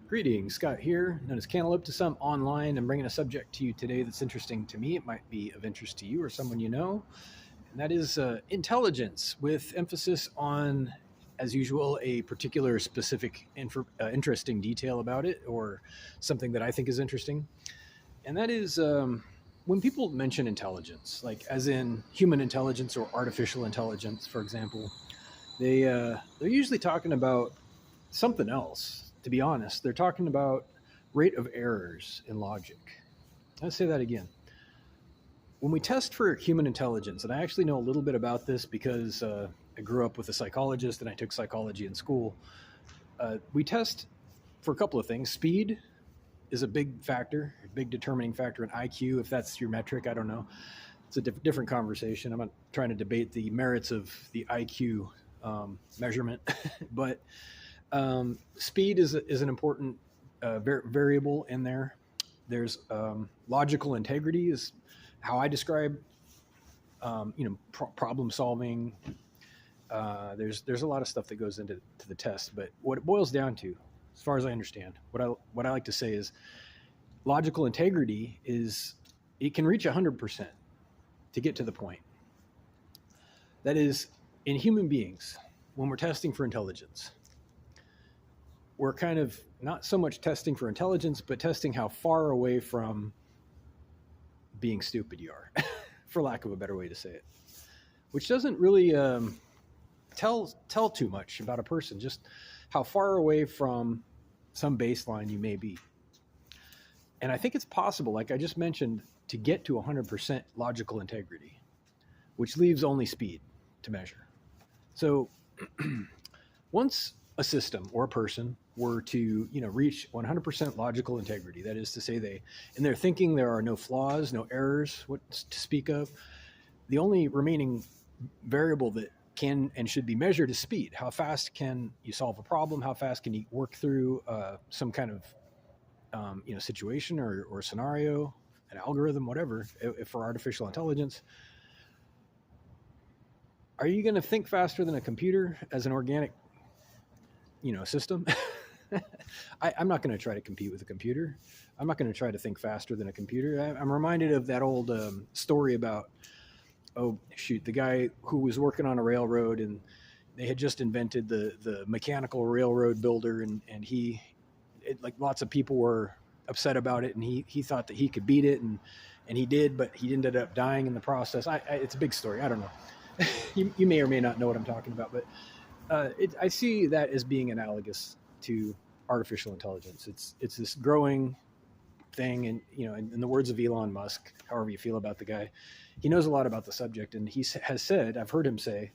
Greetings, Scott here, known as Cantaloupe to some online. I'm bringing a subject to you today that's interesting to me. It might be of interest to you or someone you know, and that is intelligence, with emphasis on, as usual, a particular specific interesting detail about it or something that I think is interesting. And that is when people mention intelligence, like as in human intelligence or artificial intelligence, for example, they're usually talking about something else. To be honest, they're talking about rate of errors in logic. Let's say that again. When we test for human intelligence, and I actually know a little bit about this because I grew up with a psychologist and I took psychology in school. We test for a couple of things. Speed is a big factor, a big determining factor in IQ, if that's your metric. I don't know. It's a different conversation. I'm not trying to debate the merits of the IQ measurement, but speed is an important variable in there. There's logical integrity is how I describe problem solving. There's a lot of stuff that goes into the test, but what it boils down to, as far as I understand, what I like to say is logical integrity is it can reach 100% to get to the point. That is, in human beings, when we're testing for intelligence, we're kind of not so much testing for intelligence, but testing how far away from being stupid you are, for lack of a better way to say it, which doesn't really tell too much about a person, just how far away from some baseline you may be. And I think it's possible, like I just mentioned, to get to 100% logical integrity, which leaves only speed to measure. So once a system or a person were to reach 100% logical integrity, that is to say in their thinking there are no flaws, no errors to speak of, the only remaining variable that can and should be measured is speed. How fast can you solve a problem? How fast can you work through some kind of situation or scenario, an algorithm, whatever, if for artificial intelligence? Are you going to think faster than a computer as an organic system? I'm not going to try to compete with a computer. I'm not going to try to think faster than a computer. I'm reminded of that old story about, the guy who was working on a railroad, and they had just invented the mechanical railroad builder, and lots of people were upset about it, and he thought that he could beat it, and he did, but he ended up dying in the process. It's a big story. I don't know. you may or may not know what I'm talking about, but I see that as being analogous to artificial intelligence. It's this growing thing, and in the words of Elon Musk, however you feel about the guy, he knows a lot about the subject, and he has said, I've heard him say,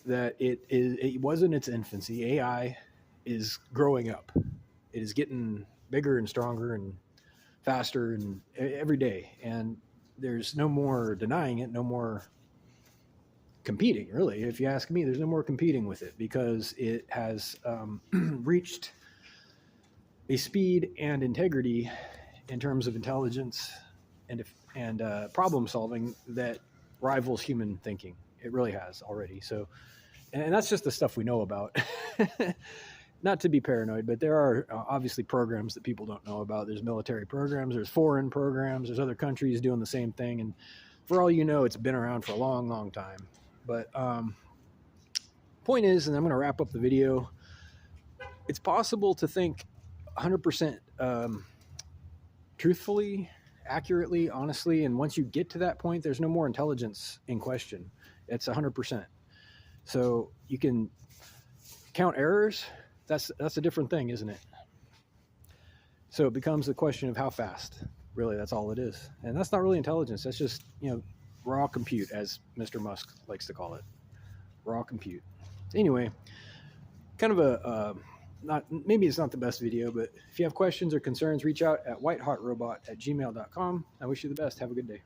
that it was in its infancy. AI is growing up. It is getting bigger and stronger and faster and every day, and there's no more denying it, no more competing, really. If you ask me, there's no more competing with it, because it has reached a speed and integrity in terms of intelligence and problem solving that rivals human thinking. It really has already. So, and that's just the stuff we know about. Not to be paranoid, but there are obviously programs that people don't know about. There's military programs, there's foreign programs, there's other countries doing the same thing, and for all you know, it's been around for a long, long time. But point is, and I'm going to wrap up the video, it's possible to think 100% truthfully, accurately, honestly, and once you get to that point, there's no more intelligence in question. It's 100%. So you can count errors. That's a different thing, isn't it? So it becomes a question of how fast. Really, that's all it is. And that's not really intelligence. That's just, raw compute, as Mr. Musk likes to call it. Raw compute. Anyway, kind of maybe it's not the best video, but if you have questions or concerns, reach out at whitehotrobot@gmail.com. I wish you the best. Have a good day.